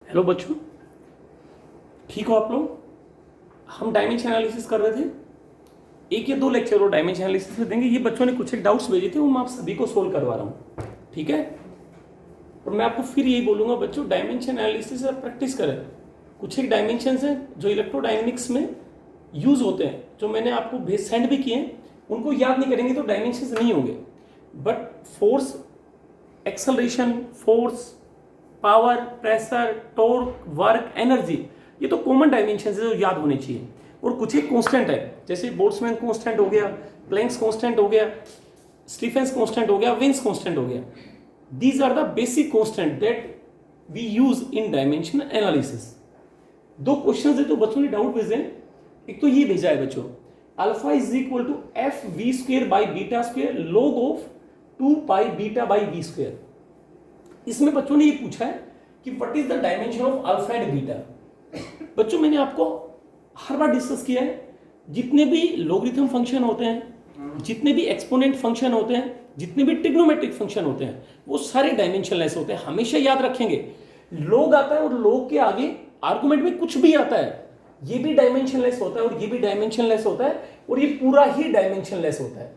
Hello बच्चों, ठीक हो आप लोग। हम डायमेंशन एनालिसिस कर रहे थे। एक या दो लेक्चर और डायमेंशन एनालिसिस में देंगे। ये बच्चों ने कुछ एक डाउट्स भेजे थे, वो मैं आप सभी को सोल्व करवा रहा हूँ, ठीक है। और मैं आपको फिर यही बोलूँगा बच्चों, डायमेंशन एनालिसिस आप प्रैक्टिस करें। कुछ एक डायमेंशंस हैं जो इलेक्ट्रोडायनेमिक्स में यूज़ होते हैं, जो मैंने आपको भेज सेंड भी किए हैं। उनको याद नहीं करेंगे तो डायमेंशंस नहीं होंगे। But force, acceleration, force, power, pressure, torque, work, energy, ये तो कॉमन डायमेंशन है जो याद होने चाहिए। और कुछ एक कांस्टेंट है, जैसे बोल्ट्जमैन कांस्टेंट हो गया, प्लैंक्स कांस्टेंट हो गया, स्टीफेंस कांस्टेंट हो गया, विन्स कांस्टेंट हो गया। These are the basic constant that we use in dimension analysis. दो क्वेश्चन है तो बच्चों ने डाउट भेजे। एक तो ये भेजा है बच्चों, alpha is equal to F V square by beta square log of 2 pi beta by V square. इसमें बच्चों ने ये पूछा है कि what is the dimension of alpha and beta. बच्चों मैंने आपको हर बार डिस्कस किया है, जितने भी लॉगरिथम फंक्शन होते हैं, जितने भी एक्सपोनेंट फंक्शन होते हैं, जितने भी ट्रिग्नोमेट्रिक फंक्शन होते हैं, वो सारे डायमेंशनलेस होते हैं। हमेशा याद रखेंगे, लॉग आता है और लॉग के आगे आर्गुमेंट में कुछ भी आता है, ये भी डायमेंशनलेस होता है और ये भी डायमेंशनलेस होता है और ये पूरा ही डायमेंशनलेस होता है।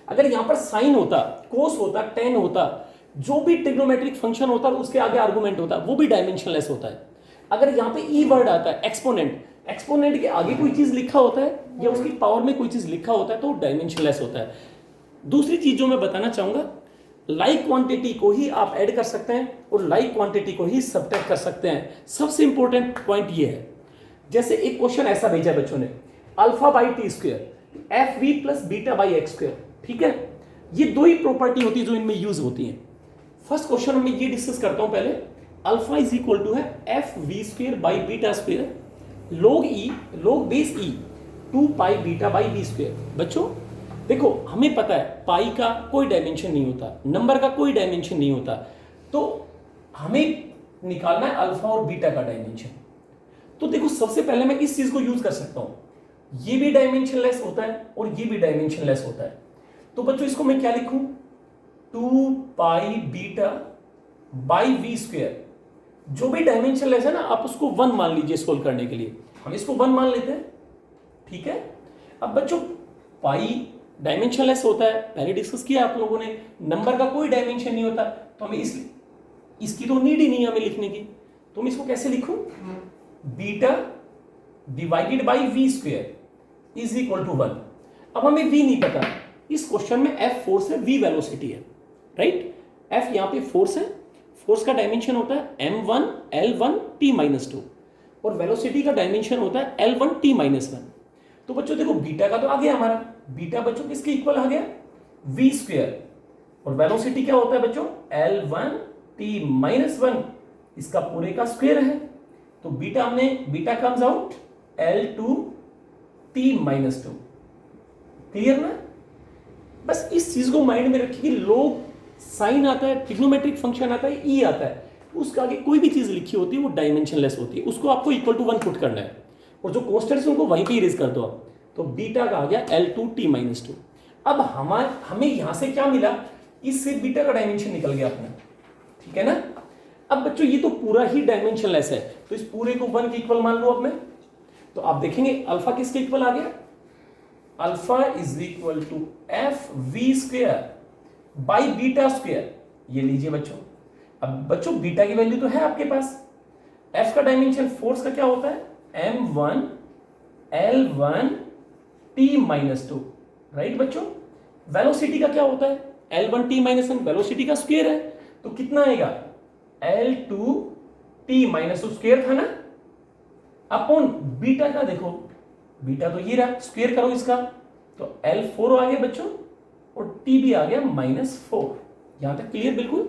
अगर यहां पर साइन होता, कोस होता, टेन होता, जो भी ट्रिग्नोमेट्रिक फंक्शन होता है उसके आगे आर्गुमेंट होता है, वो भी डायमेंशनलेस होता है। अगर यहां पे ई वर्ड आता है, एक्सपोनेंट, एक्सपोनेंट के आगे कोई चीज लिखा होता है या उसकी पावर में कोई चीज लिखा होता है तो डायमेंशनलेस होता है। दूसरी चीज जो मैं बताना चाहूंगा, लाइक क्वांटिटी को ही आप ऐड कर सकते हैं और लाइक क्वांटिटी को ही सबट्रैक्ट कर सकते हैं। सबसे इंपॉर्टेंट पॉइंट ये है, जैसे एक क्वेश्चन ऐसा भेजा बच्चों ने, alpha by T square F V plus beta by X square, ठीक है। ये दो ही प्रॉपर्टी होती है जो इनमें यूज होती है। फर्स्ट क्वेश्चन में ये डिस्कस करता हूं पहले। अल्फा इज इक्वल टू है F V square by beta square log E, log base E 2 pi beta by V square. बच्चों देखो, हमें पता है पाई का कोई डायमेंशन नहीं होता, नंबर का कोई डायमेंशन नहीं होता, तो हमें निकालना है अल्फा और बीटा का डायमेंशन। तो देखो, सबसे पहले मैं इस चीज को यूज कर सकता हूं, ये भी डायमेंशनलेस होता है और ये भी डायमेंशनलेस होता है। तो बच्चों इसको मैं क्या लिखूं, 2 pi beta by V square. जो भी डायमेंशनलेस है ना, आप उसको 1 मान लीजिए सोल्व करने के लिए। हम इसको 1 मान लेते हैं, ठीक है। अब बच्चों पाई डायमेंशनलेस होता है, पहले डिस्कस किया आप लोगों ने, नंबर का कोई डायमेंशन नहीं होता, तो हमें इसकी तो नीड ही नहीं है हमें लिखने की। तो मैं इसको कैसे लिखूं, beta divided by V square is equal to 1। अब हमें वी नहीं पता, इस क्वेश्चन में एफ फोर्स है, वी वेलोसिटी है, राइट। एफ यहां पे फोर्स है, फोर्स का डायमेंशन होता है m1 l1 t-2 और वेलोसिटी का डायमेंशन होता है l1 t-1। तो बच्चों देखो, बीटा का तो आ गया हमारा, बीटा बच्चों किसके इक्वल आ गया, वी स्क्वेयर। और वेलोसिटी क्या होता है बच्चों, l1 t-1, इसका पूरे का स्क्वायर है। तो बीटा हमने, beta comes out l2 t-2। Clear ना। बस इस चीज को माइंड में रखिए, लोग साइन आता है, ट्रिग्नोमेट्रिक फंक्शन आता है, ई आता है, उसके आगे कोई भी चीज लिखी होती है वो डायमेंशनलेस होती है, उसको आपको इक्वल टू 1 पुट करना है और जो कांस्टेंट्स उनको वहीं पे इरेज कर दो आप। तो बीटा का आ गया l2 t-2। अब हमें यहां से क्या मिला, इससे बीटा का डायमेंशन निकल गया अपना, ठीक है ना। अब बच्चों ये तो पूरा ही डायमेंशनलेस है, तो इस पूरे को 1 के इक्वल मान लो अब मैं। तो आप देखेंगे अल्फा किसके इक्वल आ गया, alpha is equal to F V square by beta square. ये लीजिए बच्चों। अब बच्चों बीटा की वैल्यू तो है आपके पास, एफ का डायमेंशन फोर्स का क्या होता है, m1 l1 t-2, राइट बच्चों। वेलोसिटी का क्या होता है, l1 t-1, वेलोसिटी का स्क्वायर है, तो कितना आएगा, l2 t-2 स्क्वायर था ना, अपॉन बीटा का। देखो बीटा तो ये रहा, स्क्वायर करो इसका, तो l4 आ गया बच्चों और t भी आ गया -4। यहां तक क्लियर बिल्कुल।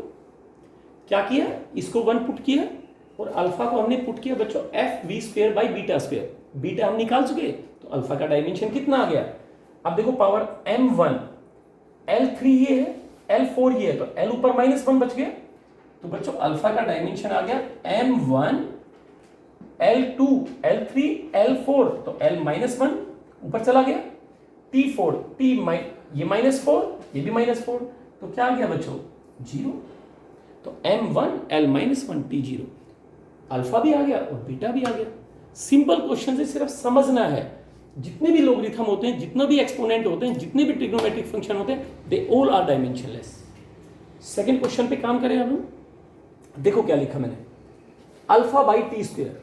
क्या किया, इसको 1 पुट किया और अल्फा को हमने पुट किया बच्चों F V square by beta square. Beta हम निकाल चुके, तो अल्फा का डायमेंशन कितना आ गया। अब देखो पावर m1 l3 ये है, l4 ये है, तो l ऊपर -1 बच गया। तो बच्चों अल्फा का डायमेंशन आ गया m1 l2 l3 l4, तो l-1 ऊपर चला गया, t4 ये -4, ये भी -4, तो क्या आ गया बच्चों 0। तो m1 l-1 t0। अल्फा भी आ गया और बीटा भी आ गया। सिंपल क्वेश्चन से सिर्फ समझना है, जितने भी लोगरिथम होते हैं, जितने भी एक्सपोनेंट होते हैं, जितने भी ट्रिग्नोमेट्रिक फंक्शन होते हैं, they all are dimensionless. Second question पे काम करें हम। देखो क्या लिखा मैंने, alpha by T square,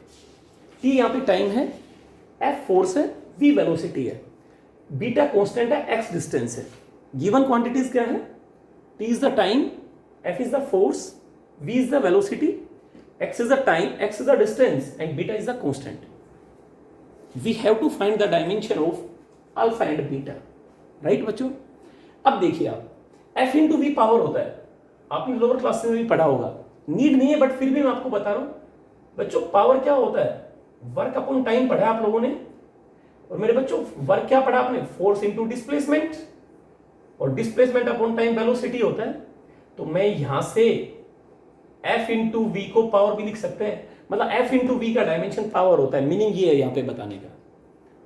T यहाँ पे टाइम है, एफ फोर्स है, वी वेलोसिटी है, बीटा कांस्टेंट है, एक्स डिस्टेंस है। गिवन क्वांटिटीज क्या है, T is the time, F is the force, V is the velocity, X is the time, X is the distance and beta is the constant. We have to find the dimension of alpha and beta, right बच्चों। अब देखिए आप, F into V power होता है, आपने lower class में भी पढ़ा होगा, नीड नहीं है बट फिर भी मैं आपको बता रहा हूं बच्चों। पावर क्या होता है, वर्क अपॉन टाइम पढ़ा आप लोगों ने, और मेरे बच्चों वर्क क्या पढ़ा आपने, फोर्स इंटू डिस्प्लेसमेंट, और डिस्प्लेसमेंट अपॉन टाइम वेलोसिटी होता है। तो मैं यहां से एफ इंटू वी को पावर भी लिख सकते हैं, मतलब एफ इंटू वी का डायमेंशन पावर होता है। मीनिंग ये है यहां पे बताने का,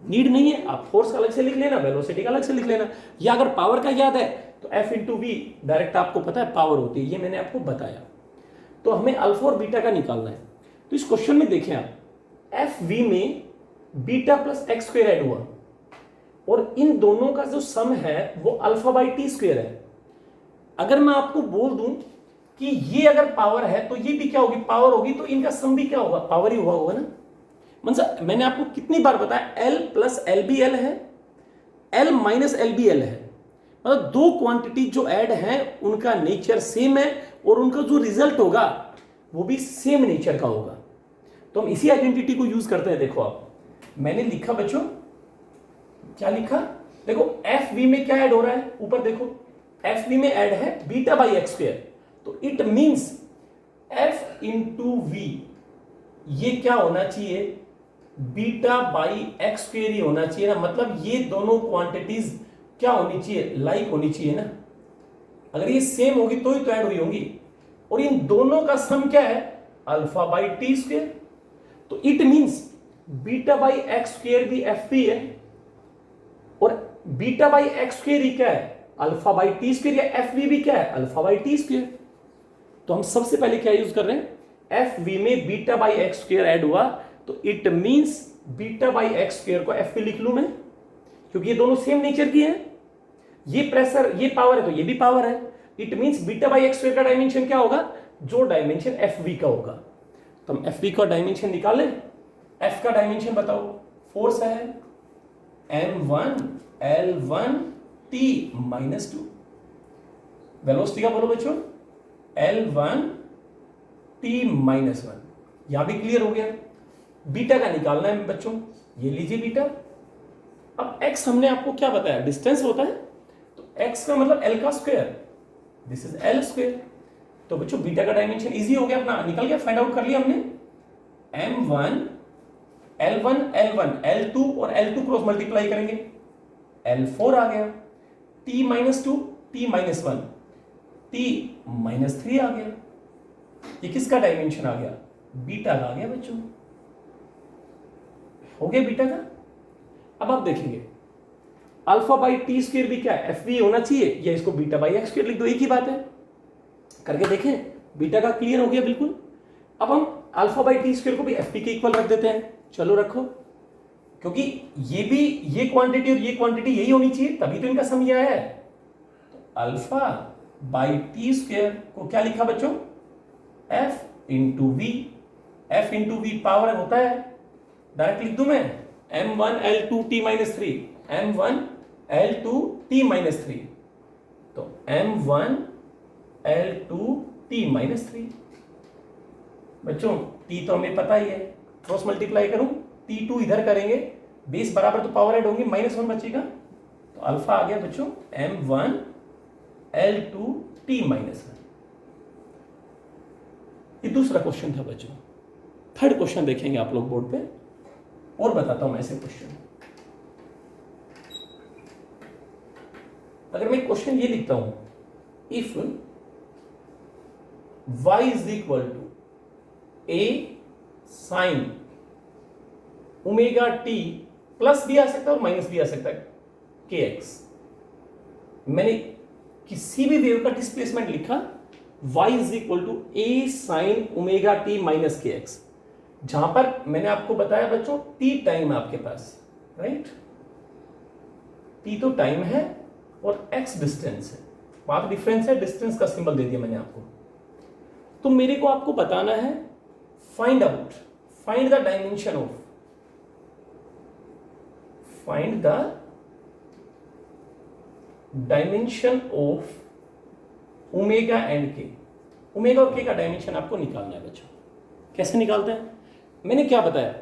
नीड नहीं है आप फोर्स का अलग से लिख लेना, वेलोसिटी का अलग से लिख लेना, या अगर पावर का याद है तो एफ इंटू वी डायरेक्ट आपको पता है पावर होती है, ये मैंने आपको बताया। तो हमें अल्फा और बीटा का निकालना है। तो इस क्वेश्चन में देखें आप, एफ वी में beta plus x square add हुआ, और इन दोनों का जो सम है वो अल्फा बाई टी स्क्वायर है। अगर मैं आपको बोल दूं कि ये अगर पावर है तो ये भी क्या होगी, पावर होगी, तो इनका सम भी क्या होगा, पावर ही हुआ होगा ना। मतलब मैंने आपको कितनी बार बताया, L plus L B L है, L minus L B L है, मतलब दो क्वांटिटी जो ऐड हैं उनका नेचर सेम है और उनका जो रिजल्ट होगा वो भी सेम नेचर का होगा। तो हम इसी आइडेंटिटी को यूज करते हैं। देखो आप, मैंने लिखा बच्चों, क्या लिखा, देखो एफ वी में क्या ऐड हो रहा है, ऊपर देखो एफ वी में ऐड है बीटा बाई एक्स स्क्वायर, तो it means F into V ये क्या होना चाहिए, बीटा बाई एक्स स्क्वायर ही होना चाहिए ना। मतलब ये दोनों क्वांटिटीज क्या होनी चाहिए, लाइक होनी चाहिए ना। अगर ये सेम होगी तो ही तो ऐड हुई होंगी, और इन दोनों का सम क्या है, अल्फा बाई टी स्क्वायर। तो it means beta by X square भी एफ पी है, और बीटा बाई एक्स स्क्वायर ही क्या है, अल्फा बाई टी स्क्वायर, या एफ वी भी क्या है, अल्फा बाई टी स्क्वायर। तो हम सबसे पहले क्या यूज कर रहे हैं, एफ वी में beta by X square add हुआ, तो it means beta by X square को एफ वी लिख लूं मैं, क्योंकि ये दोनों सेम नेचर की है। ये प्रेशर, ये पावर है तो ये भी पावर है। It means beta by X square का डायमेंशन क्या होगा, जो डायमेंशन एफ वी का होगा। तो हम एफ वी का डायमेंशन निकालें। एफ का डायमेंशन बताओ, फोर्स है m1 l1 t minus 2, velocity का बोलो बच्चों, l1 t माइनस 1। यहां भी क्लियर हो गया। बीटा का निकालना है बच्चों, ये लीजिए बीटा। अब x हमने आपको क्या बताया, डिस्टेंस होता है, तो x का मतलब l का square, this is l square. तो बच्चों बीटा का डायमेंशन इजी हो गया अपना, निकल गया, फाइंड आउट कर लिया हमने। m1 L1 L1 L2 और L2 क्रॉस मल्टीप्लाई करेंगे, L4 आ गया, T minus 2 T minus 1 T minus 3 आ गया। ये किसका डायमेंशन आ गया, बीटा का आ गया बच्चों, हो गया बीटा का। अब आप देखेंगे अल्फा बाई टी स्क्वायर भी क्या है, एफ वी होना चाहिए, या इसको बीटा बाई एक्स स्क्वायर लिख दो, एक ही बात है। करके देखें, बीटा का क्लियर हो गया बिल्कुल। अब हम अल्फा बाई टी स्क्वायर को भी एफ पी के इक्वल रख देते हैं, चलो रखो, क्योंकि ये भी ये क्वांटिटी और ये क्वांटिटी यही होनी चाहिए, तभी तो इनका सम ये आया है। तो अल्फा बाई टी स्क्वायर को क्या लिखा बच्चों, F into V, F into V power होता है, डायरेक्ट लिख दूं मैं, m1 l2 t minus 3, m1 l2 t minus 3, तो m1 l2 t माइनस 3। बच्चों t तो हमें पता ही है, क्रॉस मल्टीप्लाई करूं, t2 इधर करेंगे, बेस बराबर तो पावर ऐड होंगी, -1 बचेगा, तो अल्फा आ गया बच्चों m1 l2 t माइनस 1। ये दूसरा क्वेश्चन था बच्चों। थर्ड क्वेश्चन देखेंगे आप लोग बोर्ड पे, और बताता हूं मैं ऐसे क्वेश्चन। अगर मैं क्वेश्चन ये लिखता हूं, if y is equal to a sine omega T, plus भी आ सकता है और माइनस भी आ सकता है, kx। मैंने किसी भी वेव का डिस्प्लेसमेंट लिखा, y is equal to a sine omega T minus kx। जहां पर मैंने आपको बताया बच्चों टी टाइम है आपके पास, राइट। टी तो टाइम है और एक्स डिस्टेंस है, पाथ डिफरेंस है, डिस्टेंस का सिंबल दे दिया मैंने आपको। तो मेरे को आपको बताना है find the dimension of, find the dimension of omega and के। ओमेगा और के का डायमेंशन आपको निकालना है बच्चों। कैसे निकालते हैं? मैंने क्या बताया,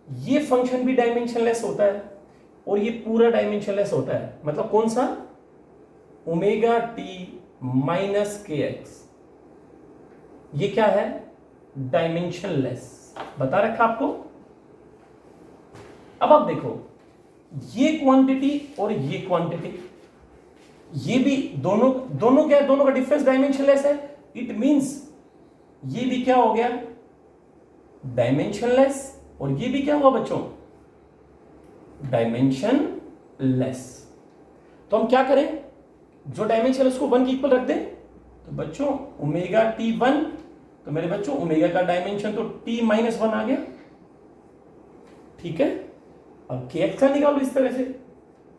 ये फंक्शन भी डायमेंशनलेस होता है और ये पूरा डायमेंशनलेस होता है। मतलब कौन सा? ओमेगा टी माइनस के एक्स, ये क्या है? डायमेंशनलेस। बता रखा आपको। अब आप देखो, ये क्वांटिटी और ये क्वांटिटी, ये भी दोनों क्या है? दोनों का डिफरेंस डायमेंशनलेस है। इट मींस ये भी क्या हो गया? डायमेंशनलेस। और ये भी क्या हुआ बच्चों? डायमेंशनलेस। तो हम क्या करें? जो डायमेंशनलेस उसको 1 के इक्वल रख दें। तो बच्चों ओमेगा टी 1, तो मेरे बच्चों ओमेगा का डायमेंशन तो टी माइनस 1 आ गया, ठीक है। अब के एक्स का निकालो इस तरह से,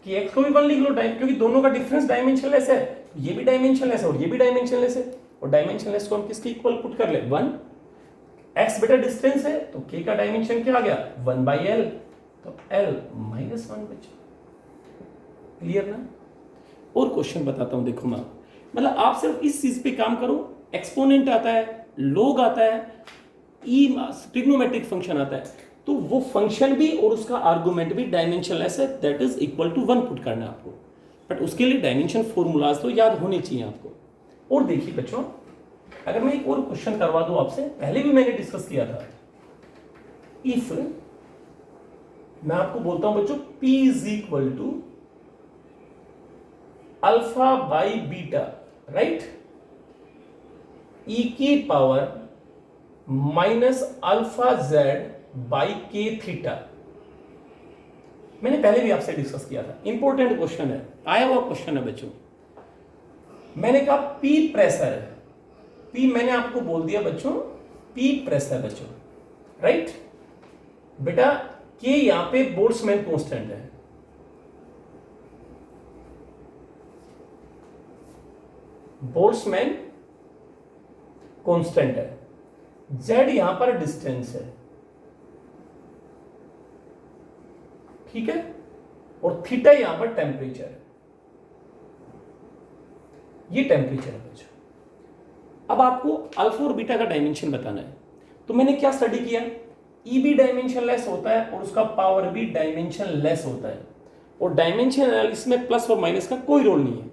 के एक्स को भी 1 लिख लो टाइम, क्योंकि दोनों का डिफरेंस डायमेंशनलेस है। ये भी डायमेंशनलेस है और ये भी डायमेंशनलेस है, और डायमेंशनलेस को हम किसके इक्वल पुट कर ले? 1। एक्स बेटा डिस्टेंस है, तो के का डायमेंशन क्या आ गया? 1/l, तो l माइनस 1 बच्चों। क्लियर ना? और क्वेश्चन बताता हूं, देखो मैं, मतलब आप सिर्फ इस चीज पे काम करो। एक्सपोनेंट आता है, लोग आता है, ट्रिग्नोमेट्रिक फंक्शन आता है, तो वो फंक्शन भी और उसका आर्गुमेंट भी डायमेंशनलेस है, that is equal to 1 put करना है आपको। बट उसके लिए डायमेंशन फॉर्मूलाज तो याद होने चाहिए आपको। और देखिए बच्चों, अगर मैं एक और क्वेश्चन करवा दूं आपसे, पहले भी मैंने डिस्कस किया था। इफ मैं आपको बोलता हूं बच्चों P is equal to alpha by beta, right, e की power minus alpha Z by K theta. मैंने पहले भी आपसे डिस्कस किया था, इंपॉर्टेंट क्वेश्चन है, आया हुआ क्वेश्चन है बच्चों। मैंने कहा P प्रेशर है, P मैंने आपको बोल दिया बच्चों P प्रेशर बच्चों, राइट। बेटा K यहां पे बोल्ट्जमैन कांस्टेंट है, बोल्ट्जमैन कांस्टेंट है। Z यहां पर डिस्टेंस है, ठीक है, और थीटा यहां पर टेम्परेचर है। ये टेम्परेचर है बच्चों। अब आपको अल्फा और बीटा का डायमेंशन बताना है। तो मैंने क्या स्टडी किया? ई भी डायमेंशनलेस होता है और उसका पावर भी डायमेंशनलेस होता है, और डायमेंशन एनालिसिस में प्लस और माइनस का कोई रोल नहीं है।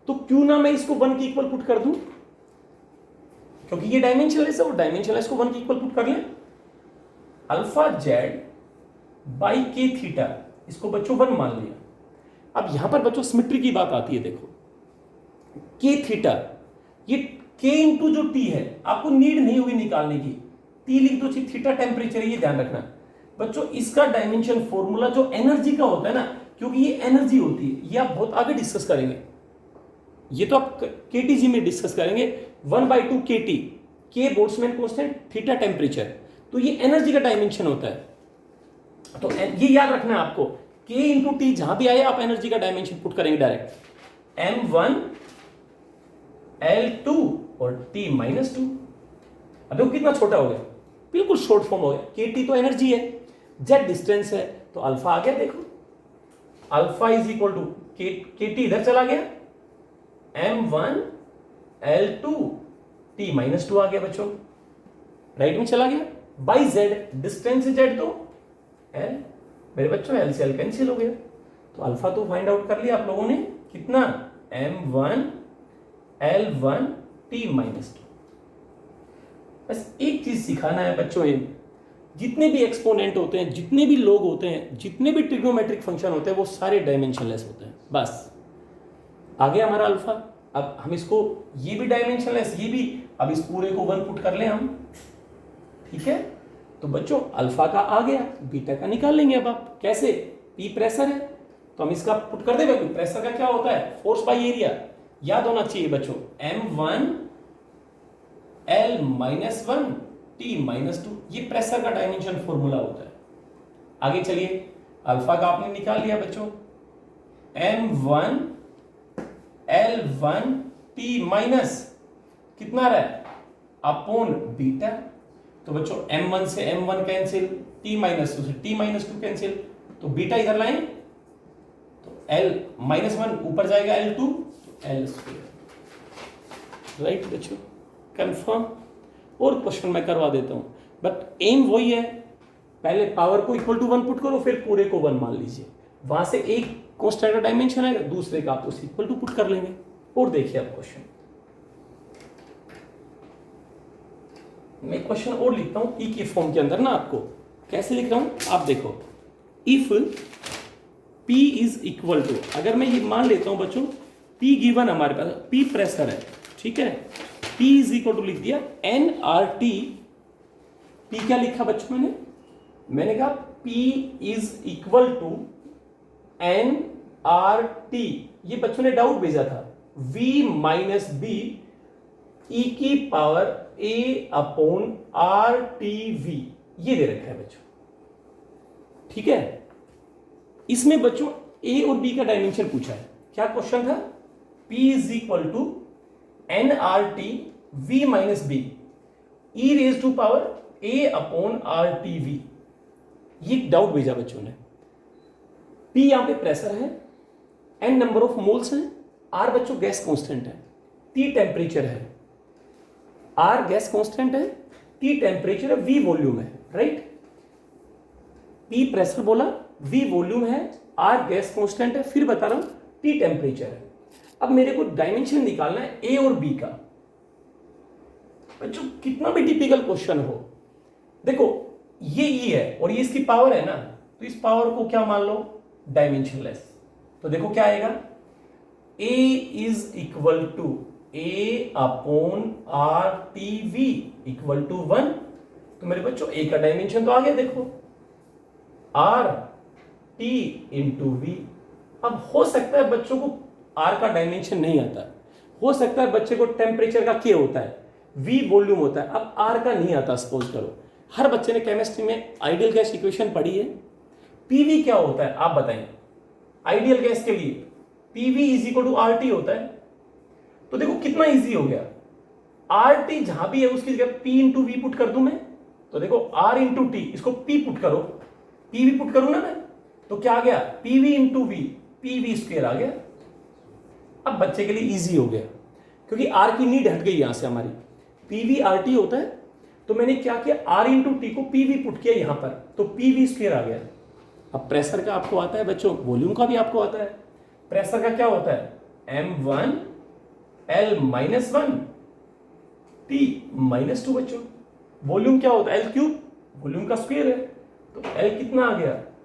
तो क्यों ना मैं इसको 1 के इक्वल पुट कर दूं, क्योंकि ये डायमेंशनलेस है और डायमेंशनलेस को 1 के इक्वल पुट कर लें। Alpha Z by K theta, इसको बच्चों 1 मान लिया। अब यहां पर बच्चों सिमेट्री की बात आती है। देखो के थीटा, ये के इंटू जो टी है, आपको नीड नहीं होगी निकालने की, टी लिख दो, थीटा टेम्परेचर है, ये ध्यान रखना बच्चों। इसका डायमेंशन फॉर्मूला जो एनर्जी का होता है ना, क्योंकि ये एनर्जी होती है, ये आप बहुत आगे डिस्कस करेंगे, ये तो आप केटीजी में डिस्कस करेंगे। 1/2 केटी, के बोल्ट्जमैन कांस्टेंट, थीटा टेम्परेचर, तो ये एनर्जी का डायमेंशन होता है। तो ये याद रखना है आपको, के इंटू टी जहां भी आए आप एनर्जी का डायमेंशन पुट करेंगे डायरेक्ट। M1 L2 और T माइनस 2। अब वो कितना छोटा हो गया, बिल्कुल शॉर्ट फॉर्म हो गया। के टी तो एनर्जी है, जेड डिस्टेंस है, तो अल्फा आ गया। देखो अल्फा इज इक्वल टू के टी इधर चला गया, M1 L2 T माइनस 2 आ गया बच्चों, राइट में चला गया, बाई जेड, डिस्टेंस जेड तो L, मेरे बच्चों L से L कैंसिल हो गया। तो अल्फा तो फाइंड आउट कर लिया आप लोगों ने, कितना? M1 L1 T minus 2। बस एक चीज सिखाना है बच्चों, जितने भी एक्सपोनेंट होते हैं, जितने भी लोग होते हैं, जितने भी ट्रिग्नोमेट्रिक फंक्शन होते हैं, वो सारे डायमेंशनलेस होते हैं। बस आ गया हमारा अल्फा। अब हम इसको, ये भी डायमेंशनलेस, ये भी, अब इस पूरे को 1 पुट कर लें हम, ठीक है। तो बच्चों अल्फा का आ गया, बीटा का निकाल लेंगे। अब आप कैसे? P प्रेशर है, तो हम इसका पुट कर देंगे। प्रेशर का क्या होता है? फोर्स बाई एरिया, याद होना चाहिए बच्चों। M1 L-1 T माइनस 2, ये प्रेशर का डायमेंशन फॉर्मूला होता है। आगे चलिए, अल्फा का आपने निकाल लिया बच्चों, m1 L1 T माइनस कितना रहा है अपॉन बीटा। तो बच्चों m1 से m1 कैंसिल, T माइनस 2 से T माइनस 2 कैंसिल, तो बीटा इधर लाएं तो L माइनस 1 ऊपर जाएगा L2 तो L स्क्वायर। राइट बच्चों, कंफर्म। और क्वेश्चन मैं करवा देता हूं, बट एम वही है, पहले पावर को इक्वल टू 1 पुट करो, फिर पूरे को 1 मान लीजिए, वहां से एक कांस्टेंट का डायमेंशन आएगा, दूसरे का आप उसे इक्वल टू पुट कर लेंगे। और देखिए आप क्वेश्चन, मैं क्वेश्चन और लिखता हूं ई की फॉर्म के अंदर ना, आपको कैसे लिख रहा हूं आप देखो। If P is equal to, अगर मैं ये मान लेता हूं बच्चों P गिवन हमारे पास, P प्रेशर है, ठीक है, P इज इक्वल टू लिख दिया nRT। P क्या लिखा बच्चों मैंने कहा P is equal to nRT, ये बच्चों ने डाउट भेजा था, V माइनस बी ई की पावर A अपॉन RTV, ये दे रखा है बच्चों, ठीक है। इसमें बच्चों A और B का डायमेंशन पूछा है। क्या क्वेश्चन था? P is equal to nRT V minus B E raise to power A upon RTV, ये डाउट भेजा बच्चों ने। P यहां पे प्रेशर है, N नंबर ऑफ मोल्स हैं, R बच्चों गैस कांस्टेंट है, T टेम्परेचर है। R गैस कांस्टेंट है, T टेम्परेचर है, V वॉल्यूम है, राइट। P प्रेशर बोला, V वॉल्यूम है, R गैस कांस्टेंट है, फिर बता रहा हूं T टेम्परेचर है। अब मेरे को डायमेंशन निकालना है A और B का। बच्चों कितना भी टिपिकल क्वेश्चन हो, देखो ये E है और ये इसकी पावर है ना, तो इस पावर को क्या मान लो डायमेंशनलेस। तो देखो क्या आएगा, A is equal to A upon RTV equal to 1। तो मेरे बच्चों A का डायमेंशन तो आ गया, देखो RT इंटू V। अब हो सकता है बच्चों को R का डायमेंशन नहीं आता, हो सकता है बच्चे को टेम्परेचर का K होता है, V वॉल्यूम होता है, अब R का नहीं आता। सपोज करो हर बच्चे ने केमिस्ट्री में आइडियल गैस इक्वेशन पढ़ी है, PV क्या होता है आप बताएं। आइडियल गैस के लिए PV is equal to RT होता है। तो देखो कितना इजी हो गया, RT जहां भी है उसकी जगह P इंटू V पुट कर दूं मैं, तो देखो R इंटू T, इसको P पुट करो, PV पुट करूं ना मैं, तो क्या आ गया PV into V, PV square आ गया। अब बच्चे के लिए इजी हो गया, क्योंकि R की नीड हट गई यहां से हमारी, PV RT होता है, तो मैंने क्या किया R इंटू टी को PV पुट किया यहां पर, तो PV स्क्वायर आ गया। अब प्रेशर का आपको आता है बच्चों, वॉल्यूम का भी आपको आता है। प्रेशर का क्या होता है M1 L minus 1 T minus 2 बच्चों। वॉल्यूम क्या होता है L क्यूब, वॉल्यूम का स्क्वायर है, तो L कितना आ गया